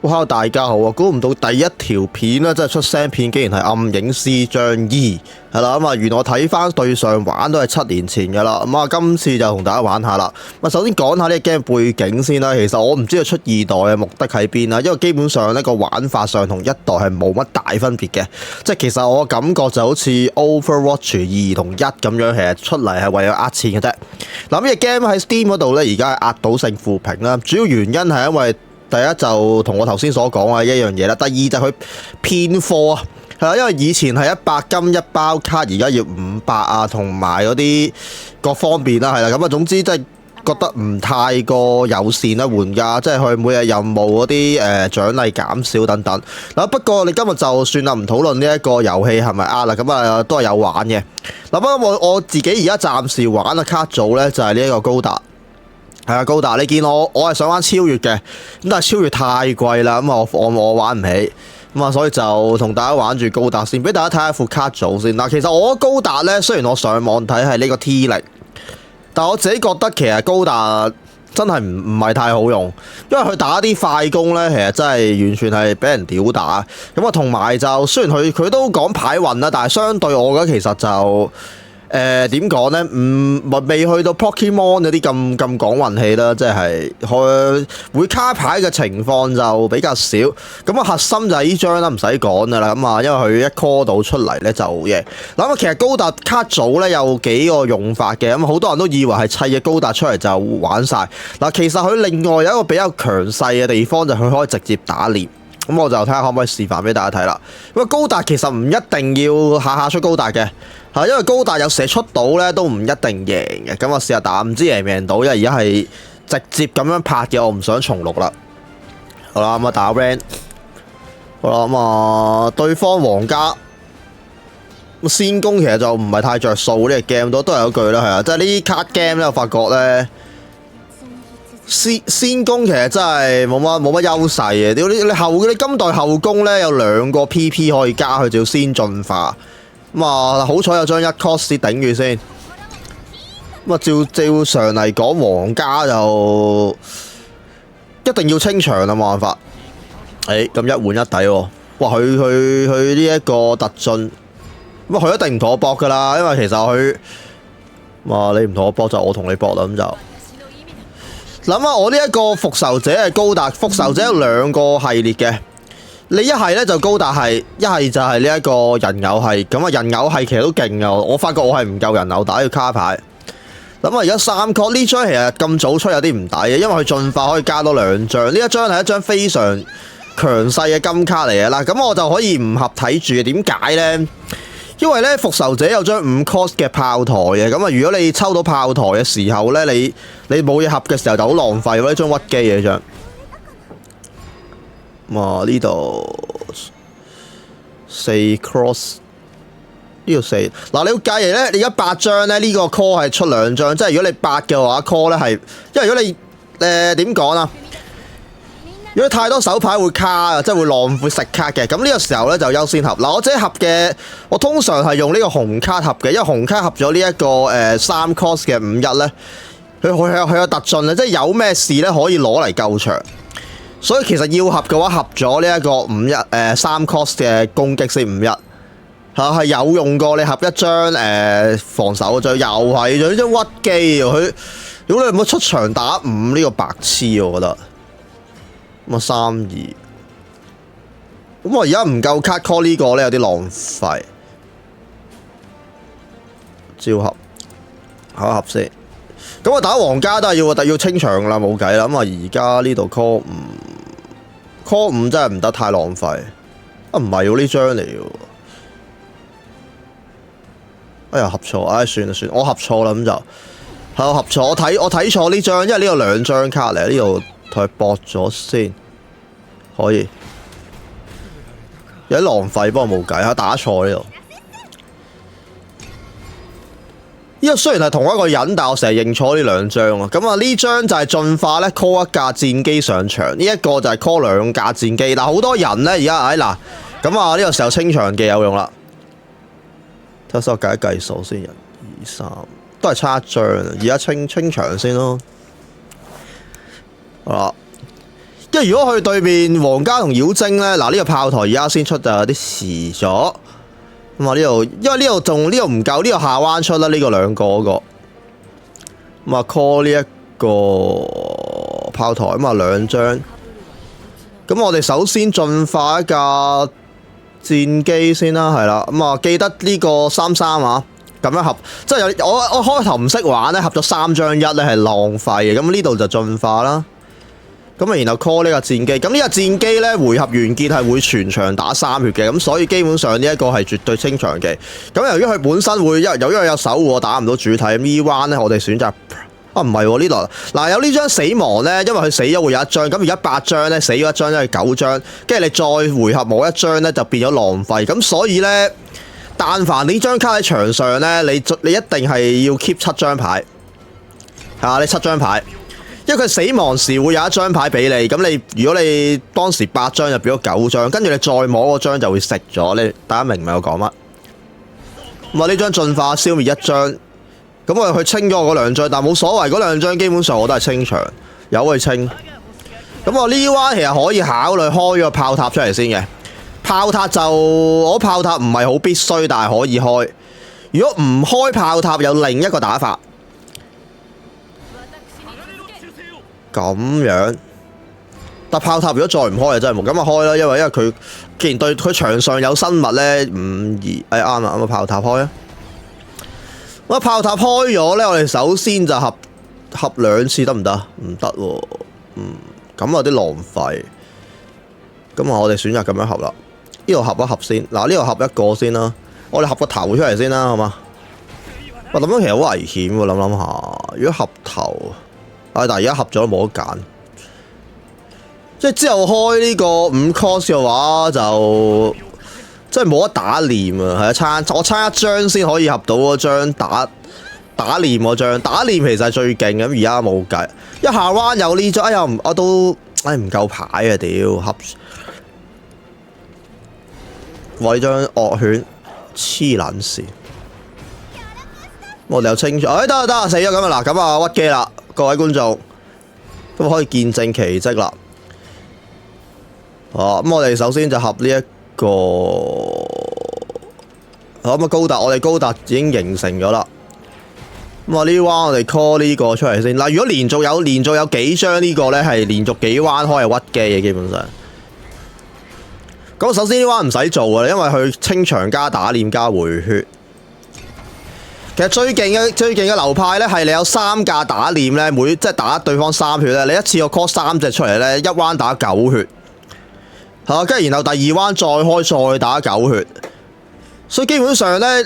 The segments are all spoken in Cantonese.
Hello 大家好啊！估唔到第一條片咧，即係出聲片，竟然係暗影師章2係啦。咁啊，原來我睇翻對上玩都係7年前噶啦。咁啊，今次就同大家玩下啦。咁啊，首先講下呢個 game 背景先啦。其實我唔知道出2代嘅目的喺邊啦，因為基本上呢個玩法上同1代係冇乜大分別嘅。即係其實我感覺就好似 Overwatch 2同1咁樣，其實出嚟係為咗呃錢嘅啫。嗱，呢個 game 喺 Steam 嗰度呢，而家係壓倒性負評啦。主要原因係因為第一就同我頭先所講嘅一樣嘢啦，第二就係佢騙貨啊，係啦，因為以前係100金一包卡，而家要500啊，同埋嗰啲各方面啦，係啦，咁啊總之即係覺得唔太過友善啦，玩家即係佢每日任務嗰啲獎勵減少等等。嗱，不過你今日就算啦，唔討論呢一個遊戲係咪啦，咁啊都係有玩嘅。嗱，不過我自己而家暫時玩嘅卡組咧就係呢一個高達。係啊，高達，你見我係想玩超越嘅，咁但係超越太貴啦，咁啊我玩唔起，咁啊所以就同大家玩住高達先，俾大家睇下副卡組先。嗱，其實我高達咧，雖然我上網睇係呢個 T0，但我自己覺得其實高達真係唔係太好用，因為佢打啲快攻咧，其實真係完全係俾人屌打。咁啊，同埋就雖然佢都講牌運啦，但係相對我覺得其實就點講呢？未去到 Pokemon 嗰啲咁講運氣啦，即係佢會卡牌嘅情況就比較少。咁啊，核心就係呢張啦，唔使講噶啦。咁啊，因為佢一 call 到出嚟呢就嘢。嗱，其實高達卡組呢有幾個用法嘅，咁好多人都以為係砌嘅高達出嚟就玩晒。嗱，其實佢另外有一個比較強勢嘅地方就係佢可以直接打獵。咁我就睇下可唔可以示範俾大家睇啦。咁啊，高達其實唔一定要下下出高達嘅。因為高達有射出到咧，都唔一定贏嘅。咁我試下打，唔知贏唔贏到，因為而家係直接咁樣拍嘅，我唔想重錄啦。好啦，咁啊打 Ran。好啦，咁啊對方皇家先攻其實就唔係太着數呢個 game 都係有句啦，係啊，即係呢啲卡 game 咧，我發覺咧先攻其實真係冇乜優勢嘅。你今代後攻咧有2個 PP 可以加，佢就要先進化。咁啊，好彩有張1 cost 頂住先。咁啊，照常嚟講，皇家就一定要清場啦，冇辦法。咁一換一底喎。哇，佢呢一個突進，咁啊，佢一定唔同我搏噶啦，因為其實佢，哇，你唔同我搏就我同你搏啦，咁就諗下我呢一個復仇者係高達，復仇者有2個系列嘅。你一係咧就高達係，一係就係呢一個人偶係，咁啊人偶係其實都勁噶，我發覺我係唔夠人偶打要卡牌。咁啊而家3 call 呢張其實咁早出有啲唔抵嘅，因為佢進化可以加多2張，呢一張係一張非常強勢嘅金卡嚟嘅啦。咁我就可以唔合睇住嘅，點解呢？因為咧復仇者有張5 cost 嘅炮台嘅，咁啊如果你抽到炮台嘅時候咧，你冇嘢合嘅時候就好浪費喎，呢張屈機嘅張。呢度4 cross 呢度4，嗱你要計嚟咧，你而家8張咧，呢個 call 係出2張，即係如果你8嘅話 call 咧係，因為如果你點講啊？如果太多手牌會卡啊，即係會食卡嘅，咁呢個時候咧就優先合。嗱我自己合嘅，我通常係用呢個紅卡合嘅，因為紅卡合咗呢一個3 cost 嘅5-1咧，佢有突進啊，即係有咩事咧可以攞嚟救場。所以其實要合嘅話，合咗呢一個3 cost 嘅攻擊先5-1，係有用過。你合一張防守就又係咗呢張屈機，佢如果你冇出場打5呢個白痴，我覺得咁啊3-2，咁我而家唔夠卡 call 呢個咧有啲浪費，照合合先。咁我打皇家都係要清場啦，冇計啦。咁啊而家呢度 call 5真係唔得，太浪費。啊唔係喎，呢張嚟嘅。哎呀合錯，算啦，我合錯啦，咁就係我合錯，我睇錯呢張，因為呢個2張卡嚟，呢度同佢搏咗先，可以。有啲浪費，不過冇計，打錯呢度。呢個雖然係同一個人，但我成日認錯呢2張啊。咁啊呢張就係進化咧 call 1架戰機上場，呢一個就係 call 2架戰機。嗱好多人咧而家嗱，咁啊呢個時候清場嘅有用啦。睇下我計數先，1、2、3都係差1張，而家清場先咯。好啦，因為如果去對面皇家同妖精咧，嗱呢個炮台而家先出就有啲遲咗。咁啊呢度，因為呢度唔夠，呢個下彎出啦，呢個兩個嗰個。咁啊 call 呢一個炮台，咁啊2張。咁我哋首先進化一架戰機先啦，係啦。咁啊記得呢個33啊，咁樣合，即係有我開頭唔識玩咧，合咗3張1咧係浪費嘅。咁呢度就進化啦。咁啊，然後 call 呢架戰機，咁呢架戰機咧回合完結係會全場打3血嘅，咁所以基本上呢一個係絕對清場技。咁由於佢本身會由於有守護，我打唔到主體，咁 E1 咧我哋選擇唔係喎呢度嗱有呢張死亡咧，因為佢死咗會有一張，咁而家8張咧死咗一張，因為9張，跟住你再回合冇一張咧就變咗浪費，咁所以咧，但凡呢張卡喺場上咧，你一定係要 keep 7張牌，係啊，你7張牌。因為佢死亡時會有一張牌俾你，咁你如果你當時8張就變咗9張，跟住你再摸嗰張就會食咗。你大家明唔明我講乜？咁啊呢張進化消滅1張，咁我哋去清咗我嗰2張，但冇所謂，嗰2張基本上我都係清場，有去清。咁我呢彎其實可以考慮開咗個炮塔出嚟先嘅，炮塔我炮塔唔係好必須，但係可以開。如果唔開炮塔，有另一個打法。咁樣，但炮塔如果再唔開就真係冇，咁啊開啦，因為佢既然對佢場上有生物咧，啱啊，咁啊炮塔開啊，咁炮塔開咗咧，我哋首先就合2次得唔得？唔得喎，咁有啲浪費，咁啊我哋選擇咁樣合啦，呢度合一合先，嗱呢度合一個先啦，我哋合個頭出嚟先啦，好嘛？我諗其實好危險喎，諗下，如果合頭。但係而家合咗冇得揀，即係之後開呢個5 cost 嘅話就即係冇得打臉啊！係啊，我差1張先可以合到嗰張打臉嗰張，打臉其實係最勁咁，而家冇計。一下彎有呢張，哎呀我都唔夠牌啊屌合！哇呢張惡犬黐撚線，我哋又清楚，得死咗咁啊嗱，咁啊屈機啦。各位觀眾，咁可以見證奇蹟啦。咁我哋首先就合呢一個，咁啊高達，我哋高達已經形成咗啦。咁啊呢彎我哋 call 呢個出嚟先。嗱，如果連續有幾張呢個咧，係連續幾彎開係屈機嘅，基本上。咁首先呢彎唔使做嘅，因為佢清場加打臉加回血。其實最勁嘅流派咧，係你有3架打臉咧，即係打對方3血咧，你一次過 call 3隻出嚟咧，一彎打9血，係跟住然後第2彎再開再打9血，所以基本上咧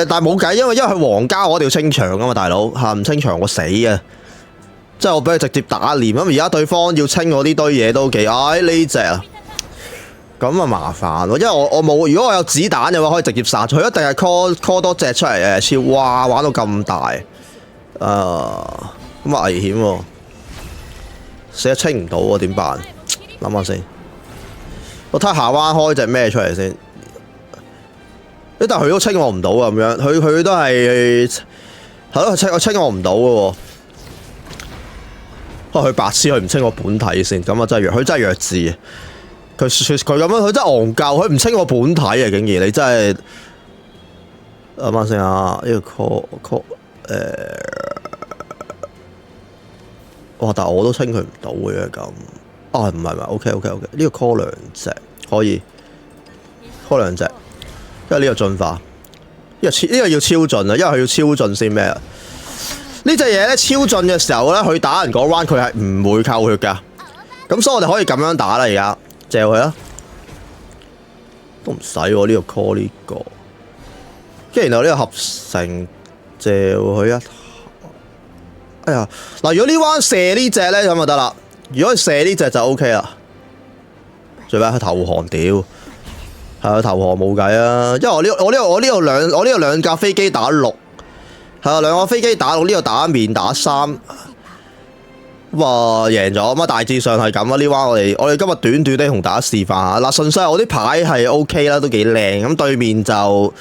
但係冇計，因為佢皇家我一定要清場噶嘛，大佬唔清場我死嘅，即係我俾佢直接打臉咁，而家對方要清我呢堆嘢都幾呢隻啊！咁啊麻煩喎，因為我冇，如果我有子彈嘅話，可以直接殺佢，一定係 call 多隻出嚟誒，超哇玩到咁大，咁啊危險喎，死得清唔到喎，點辦？諗下先，我睇下下彎開隻咩出嚟先，但係佢都清我唔到啊，咁樣，佢都係咯，清我唔到嘅喎，佢白痴，佢唔清我本體先，咁啊真係弱，佢真係弱智。佢咁樣，佢真係戇鳩，佢唔清我本體啊！竟然你真係諗下先啊！呢個 call 哇！但係我都清佢唔到嘅咁。唔係，OK，呢個 call 2隻可以 call 2隻，因為呢個進化，呢個要超盡啊！因為佢要超盡先咩啊？呢隻嘢咧超盡嘅時候咧，佢打人嗰 round 佢係唔會扣血㗎。咁所以我哋可以咁樣打啦，而家。借佢啦，都唔使喎呢個 call 呢個，跟住然後呢個合成借佢一，哎呀嗱，如果呢彎射呢隻咧咁就得啦，如果佢射呢隻就 OK 啦，最尾佢投降屌，係啊投降冇計啊，因為我呢度兩架飛機打6，係啊2個飛機打6，呢度打面打3。咁啊贏咗，咁啊大致上係咁啊！呢彎我哋今日短短地同大家示範下。嗱，順勢我啲牌係 OK 啦，都幾靚。咁對面就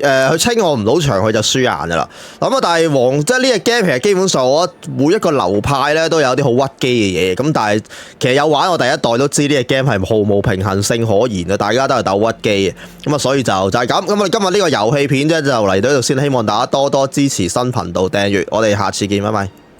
佢清我唔到場，佢就輸硬噶啦。咁啊，但係即係呢隻 game 其實基本上我覺得每一個流派咧都有啲好屈機嘅嘢。咁但係其實有玩我第一代都知呢隻 game 係毫無平衡性可言啊！大家都係鬥屈機嘅。咁啊，所以就係咁。咁我哋今日呢個遊戲片啫就嚟到呢度先，希望大家多多支持新頻道訂閱。我哋下次見，拜拜。